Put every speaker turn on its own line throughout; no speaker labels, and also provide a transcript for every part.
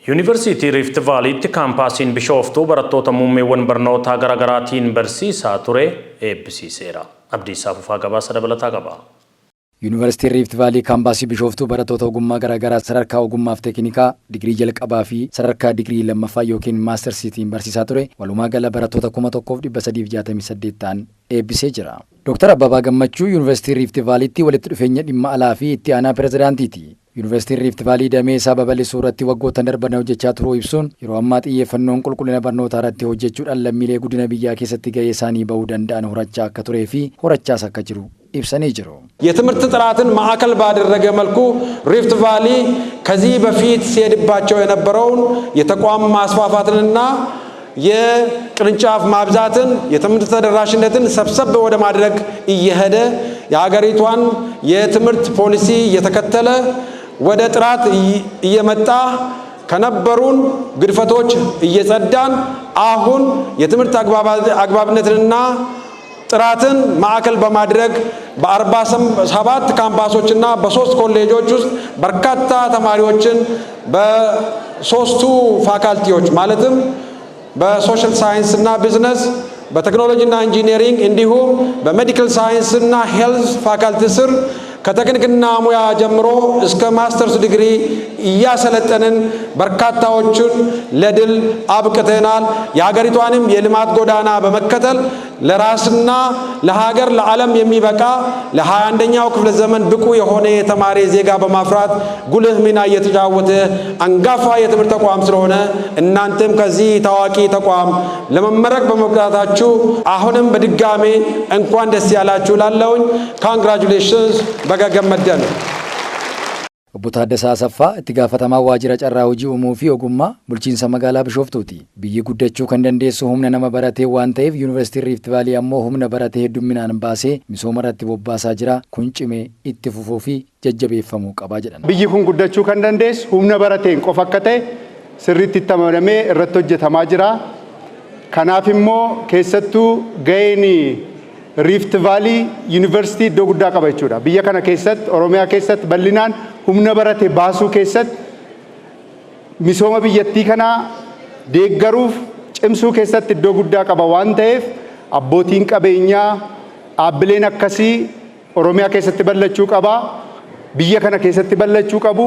Yuunivarsiitii Rift Vaaliitti kaampaasiin Bishooftuu barattoota muummeewwan barnootaa garaagaraatiin barsiisaa ture eebbisiiseera. Abdiisaa Fufaa gabaasa dabalataa qaba.
Yuunivarsiitii Rift Vaalii kaampaasii Bishooftuu barattoota ogummaa garaagaraa sadarkaa ogummaaf teeknikaa digirii jalqabaa fi sadarkaa digirii lammaffaa yookiin maastarsiitiin barsiisaa ture. Walumaa gala barattoota 1368 ta'an eebbisee jira. Dr. Abbabaa Gammachuu Yuunivarsiitii Rift Vaaliitti walitti dhufeenya dhimma alaa fi itti aanaa pirezidaantiiti. Yuunivarsiitiin Rift Vaalii damee babal'isuu irratti waggoota darban hojjechaa turuu ibsuun yeroo ammaa xiyyeeffannoon qulqullina barnootaa irratti hojjechuudhaan lammiilee guddina biyyaa keessatti gahee isaanii bahuu danda'an horachaa akka turee fi horachaas akka jiru ibsanii jiru.
የትምህርት ጥራትን ማዕከል ባደረገ መልኩ ሪፍት ቫሊ ከዚህ በፊት ሲሄድባቸው የነበረውን የተቋም ማስፋፋትንና የቅርንጫፍ ማብዛትን የትምህርት ተደራሽነትን ሰብሰብ ወደ ማድረግ እየሄደ የሀገሪቷን የትምህርት ፖሊሲ እየተከተለ ወደ ጥራት እየመጣ ከነበሩን ግድፈቶች እየጸዳን አሁን የትምህርት አግባብነትንና ጥራትን ማዕከል በማድረግ በ47 ካምፓሶችና በ3 ኮሌጆች ውስጥ በርካታ ተማሪዎችን በሶስቱ ፋካልቲዎች ማለትም በሶሻል ሳይንስ እና ቢዝነስ በቴክኖሎጂ እና ኢንጂነሪንግ እንዲሁም በሜዲካል ሳይንስ እና ሄልዝ ፋካልቲ ስር ከቴክኒክና ሙያ ጀምሮ እስከ ማስተርስ ዲግሪ እያሰለጠንን በርካታዎችን ለድል አብቅተናል። የሀገሪቷንም የልማት ጎዳና በመከተል ለራስና ለሀገር ለዓለም የሚበቃ ለ21ኛው ክፍለ ዘመን ብቁ የሆነ የተማሪ ዜጋ በማፍራት ጉልህ ሚና እየተጫወተ አንጋፋ የትምህርት ተቋም ስለሆነ እናንተም ከዚህ ታዋቂ ተቋም ለመመረቅ በመብቃታችሁ አሁንም በድጋሜ እንኳን ደስ ያላችሁ ላለውኝ ኮንግራቹሌሽንስ በገገመደን
Obbo Taaddasaa Asaffaa itti gaafatamaa waajjira carraa hojii uumuu fi ogummaa bulchiinsa magaalaa Bishooftuuti. Biyyi guddachuu kan dandeessu humna nama baratee waan ta'eef Yuunivarsiitiin Rift Vaalii ammoo humna baratee heddumminaan baasee misooma irratti bobbaasaa jira. Kun cimee itti fufuu fi jajjabeeffamuu qabaa jedhan.
Biyyi kun guddachuu kan dandeessu humna barateen qofa akka ta'e sirriitti itti amanamee irratti hojjetamaa jira. Kanaaf immoo keessattuu gaheen Rift Valley University iddoo guddaa qaba jechuudha. Biyya kana keessatti Oromiyaa keessatti bal'inaan humna barate baasuu keessatti misooma biyyattii kana deeggaruuf cimsuu keessatti iddoo guddaa qaba waan ta'eef abbootiin qabeenyaa dhaabbileen akkasii Oromiyaa keessatti bal'achuu qaba. Biyya kana keessatti bal'achuu qabu.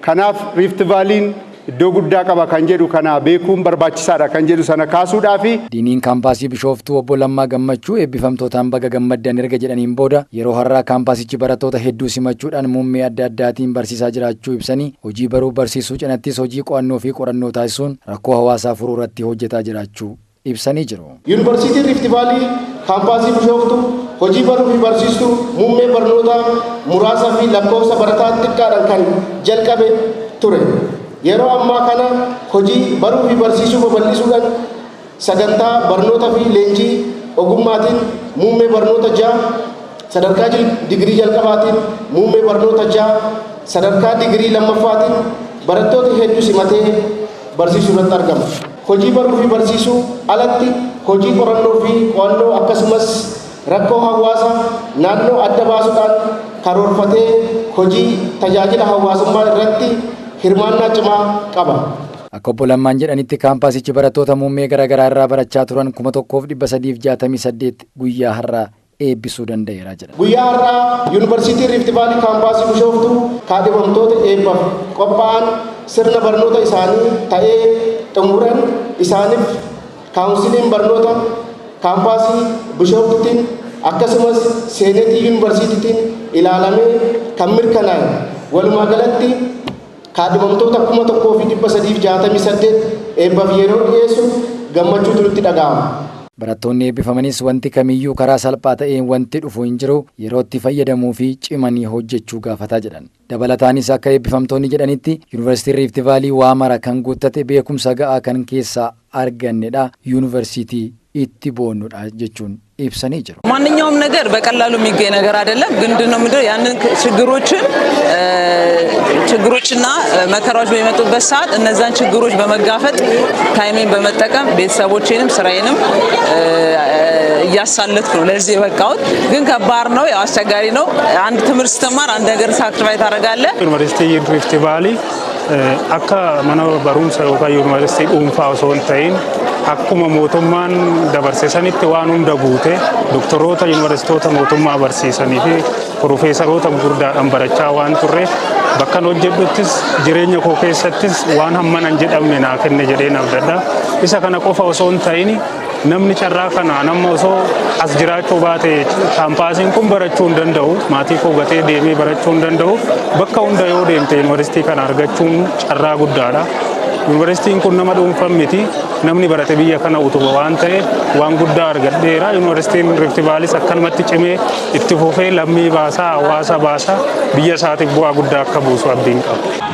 Kanaaf Rift Valley'n iddoo guddaa qaba kan jedhu kana beekuun barbaachisaadha kan jedhu sana kaasuudhaafi
diiniin kaampaasii Bishooftuu obbo Lammaa Gammachuu eebbifamtootaan baga gammaddan erga jedhaniin booda yeroo har'aa kaampaasichi barattoota hedduu simachuudhaan muummee adda addaatiin barsiisaa jiraachuu ibsanii hojii baruu barsiisuu cinattis hojii qo'annoo fi qorannoo taasisuun rakkoo hawaasaa furuu irratti hojjetaa jiraachuu ibsanii jiru.
Yuunivarsiitiin Rift Vaalii kaampaasii Bishooftuu hojii baruu fi barsiisuu muummee barnootaa muraasa fi lakkoofsa barataa xiqqaadhaan kan jalqabe ture. Yeroo ammaa kana hojii baruu fi barsiisuu babal'isuudhaan sagantaa barnoota fi leenjii ogummaatiin muummee barnoota 6 sadarkaa digirii jalqabaatiin muummee barnoota 6 sadarkaa digirii lammaffaatiin barattoota hedduu simatee barsiisuu irratti argama. Hojii baruu fi barsiisuu alatti hojii qorannoo fi qo'annoo akkasumas rakkoo hawaasaa naannoo adda baasuudhaan karoorfatee hojii tajaajila hawaasummaa irratti hirmaannaa cimaa qaba.
Akka obbo Lammaan jedhanitti kaampaasichi barattoota muummee garaagaraa irraa barachaa turan 1368 guyyaa har'aa eebbisuu danda'eera jedha.
Guyyaa har'aa Yuunivarsiitii Rift Vaalii kaampaasii Bishooftuu kaadhimamtoota eebbaaf qophaa'an sirna barnoota isaanii ta'ee xumuran isaaniif kaawunsiliin barnoota kaampaasii Bishooftuutiin akkasumas seeneetii Yuunivarsiitiitiin ilaalamee kan mirkanaa'e walumaa galatti kaadhimamtoota 1368 eebbaaf yeroo dhiyeessu gammachuutu nutti dhaga'ama.
Barattoonni eebbifamanis wanti kamiyyuu karaa salphaa ta'een wanti dhufu hin jiru yerootti fayyadamuu fi cimanii hojjechuu gaafataa jedhan. Dabalataanis akka eebbifamtoonni jedhanitti Yuunivarsiitiin Rift Vaalii waa mara kan guuttate beekumsa ga'aa kan keessaa argannedha. Yuunivarsiitii itti boonnudha jechuun ibsanii jiru.
ማንኛውም ነገር በቀላሉ የሚገኝ ነገር አይደለም። ግን እንደው ምንድነው ያንን ችግሮችና መከራዎች በሚመጡበት ሰዓት እነዛን ችግሮች በመጋፈጥ ታይሜን በመጠቀም ቤተሰቦቼንም ስራዬንም እያሳለጥኩ ነው ለዚህ የበቃሁት። ግን ከባድ ነው፣ አስቸጋሪ ነው። አንድ ትምህርት ስትማር አንድ ነገር ሳክሪፋይስ ታደርጋለህ።
ዩኒቨርሲቲ ሪፍት ቫሊ akka mana barumsa yookaan yuunivarsiitii dhuunfaa osoo hin ta'in akkuma mootummaan dabarse sanitti waan hunda guute doktoroota yuunivarsiitoota mootummaa barsiisanii fi pirofeesaroota gurguddaadhaan barachaa waan turre bakka hojjedhuttis jireenya koo keessattis waan hammanan jedhamne naa kenne jedheen abdadha. Isa kana qofa osoo hin ta'in namni carraa kana nama osoo as jiraachuu baate kaampaasiin kun barachuu hin danda'u, maatii koo gatee deemee barachuu hin danda'u. Bakka hunda yoo deemte yuunivarsiitii kana argachuun carraa guddaadha. Yuunivarsiitiin kun nama dhuunfaa miti, namni barate biyya kana utuba waan ta'eef waan guddaa argadheera. Yuunivarsiitiin Rift Vaaliis akkanumatti cimee itti fufee lammii baasaa, hawaasa baasaa, biyya isaatiif bu'aa guddaa akka buusu abdiin qaba.